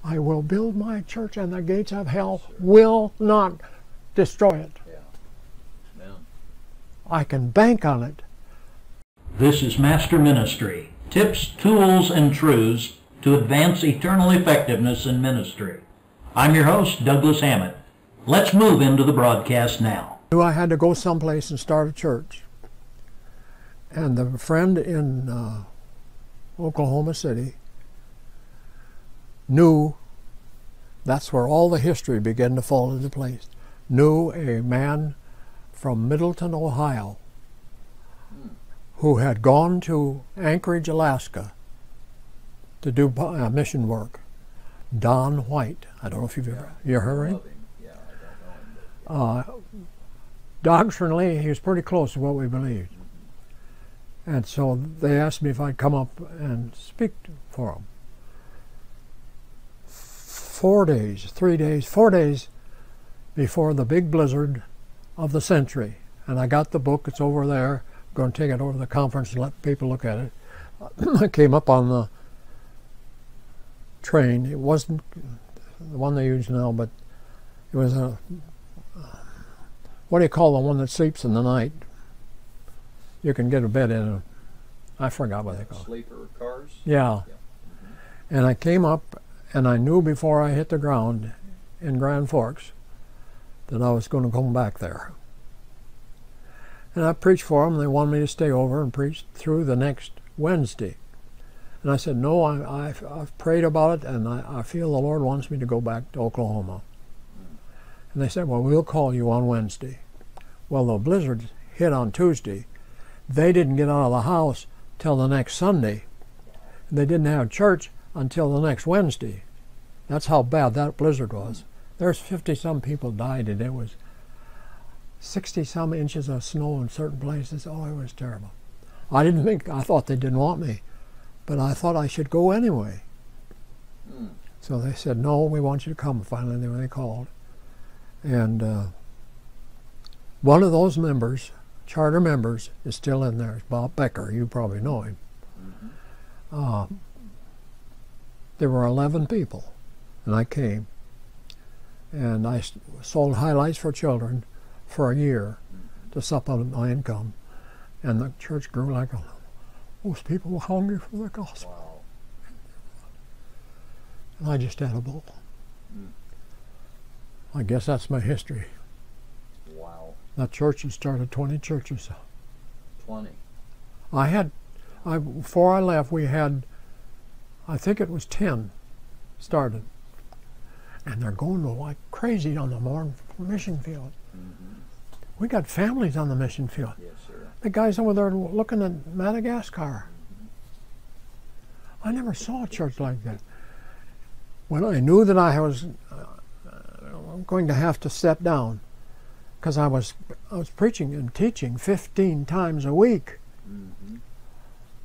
I will build my church and the gates of hell will not destroy it. Yeah. Yeah. I can bank on it. This is Master Ministry. Tips, tools, and truths to advance eternal effectiveness in ministry. I'm your host, Douglas Hammett. Let's move into the broadcast now. I knew I had to go someplace and start a church. And the friend in Oklahoma City knew that's where all the history began to fall into place. Knew a man from Middletown, Ohio, who had gone to Anchorage, Alaska to do mission work. Don White. I don't know if you've ever heard of him? Yeah, I don't know him. Doctrinally, he was pretty close to what we believed. And so they asked me if I'd come up and speak for them. 4 days before the big blizzard of the century. And I got the book, it's over there. I'm going to take it over to the conference and let people look at it. I came up on the train. It wasn't the one they use now, but it was a, what do you call the one that sleeps in the night? You can get a bed in it. I forgot what they call it. Sleeper cars? Yeah. And I came up and I knew before I hit the ground in Grand Forks that I was going to come back there. And I preached for them. They wanted me to stay over and preach through the next Wednesday. And I said, no, I've prayed about it, and I feel the Lord wants me to go back to Oklahoma. And they said, well, we'll call you on Wednesday. Well, the blizzard hit on Tuesday. They didn't get out of the house till the next Sunday. And they didn't have church until the next Wednesday. That's how bad that blizzard was. There's 50-some people died, and it was 60-some inches of snow in certain places. Oh, it was terrible. I thought they didn't want me, but I thought I should go anyway. So they said, no, we want you to come. Finally, they called. And one of those members, charter members, is still in there. It's Bob Becker. You probably know him. There were 11 people, and I came. And I sold highlights for children for a year to supplement my income. And the church grew like most people were hungry for the gospel. Wow. And I just had a ball. I guess that's my history. Wow. That church had started 20 churches. 20. Before I left, we had, I think it was 10 started. And they're going to like crazy on the mission field. We got families on the mission field. Yes, sir. The guys over there looking at Madagascar. I never saw a church like that. When I knew that I was going to have to step down, because I was preaching and teaching 15 times a week,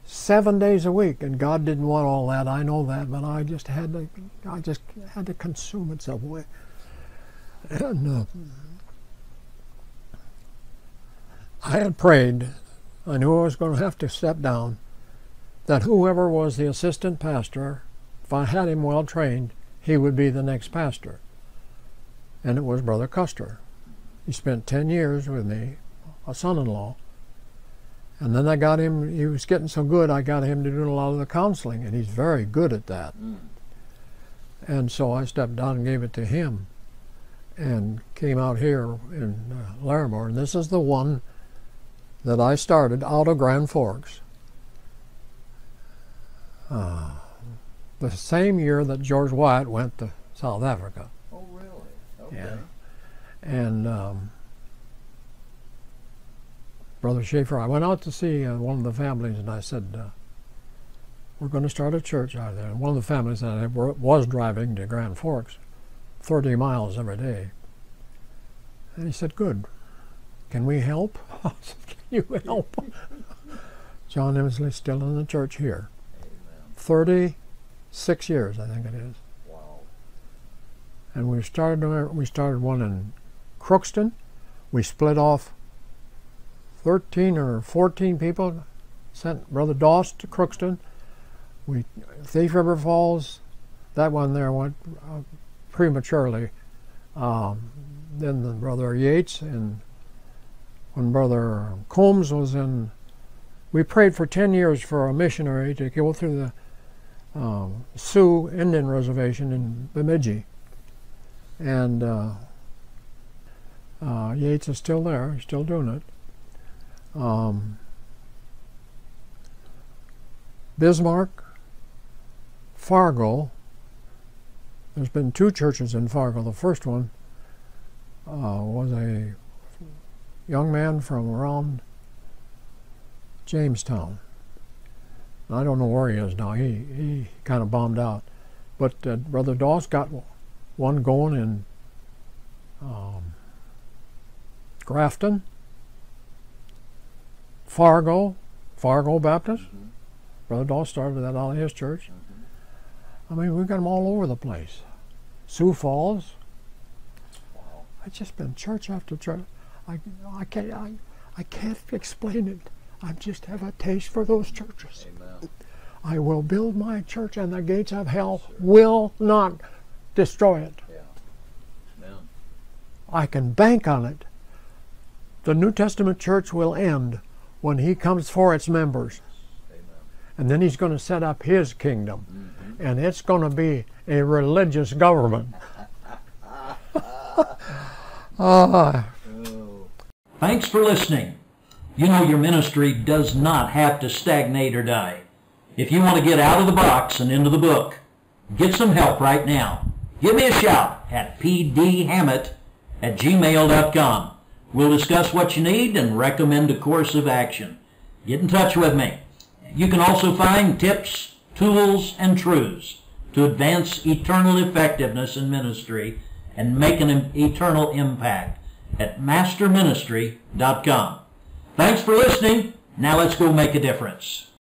7 days a week, and God didn't want all that. I know that, but I just had to consume it some way. And I had prayed. I knew I was going to have to step down. That whoever was the assistant pastor, if I had him well trained, he would be the next pastor. And it was Brother Custer. He spent 10 years with me, a son-in-law. And then I got him, he was getting so good, I got him to do a lot of the counseling, and he's very good at that. And so I stepped down and gave it to him, and came out here in Larimore. And this is the one that I started out of Grand Forks. The same year that George Wyatt went to South Africa. Oh, really? Okay. Yeah. And Brother Schaefer, I went out to see one of the families, and I said, we're going to start a church out there. And one of the families that I was driving to Grand Forks, 30 miles every day. And he said, good. Can we help? I said, can you help? John Emsley's still in the church here. Amen. 36 years, I think it is. Wow. And we started one in Crookston. We split off 13 or 14 people, sent Brother Doss to Crookston. Thief River Falls, that one there went prematurely. Then the Brother Yates, and when Brother Combs was in, we prayed for 10 years for a missionary to go through the Sioux Indian Reservation in Bemidji. And Yates is still there, he's still doing it. Bismarck, Fargo, there's been 2 churches in Fargo. The first one was a young man from around Jamestown. I don't know where he is now. He kind of bombed out. But Brother Doss got one going in Grafton, Fargo Baptist. Brother Doss started that out of his church. I mean, we've got them all over the place. Sioux Falls. It's just been church after church. I can't explain it. I just have a taste for those churches. Amen. I will build my church, and the gates of hell will not destroy it. Yeah. Amen. I can bank on it. The New Testament church will end when he comes for its members. Amen. And then he's going to set up his kingdom. And it's going to be a religious government. Thanks for listening. You know your ministry does not have to stagnate or die. If you want to get out of the box and into the book, get some help right now. Give me a shout at pdhammett@gmail.com. We'll discuss what you need and recommend a course of action. Get in touch with me. You can also find tips, tools, and truths to advance eternal effectiveness in ministry and make an eternal impact at masterministry.com. Thanks for listening. Now let's go make a difference.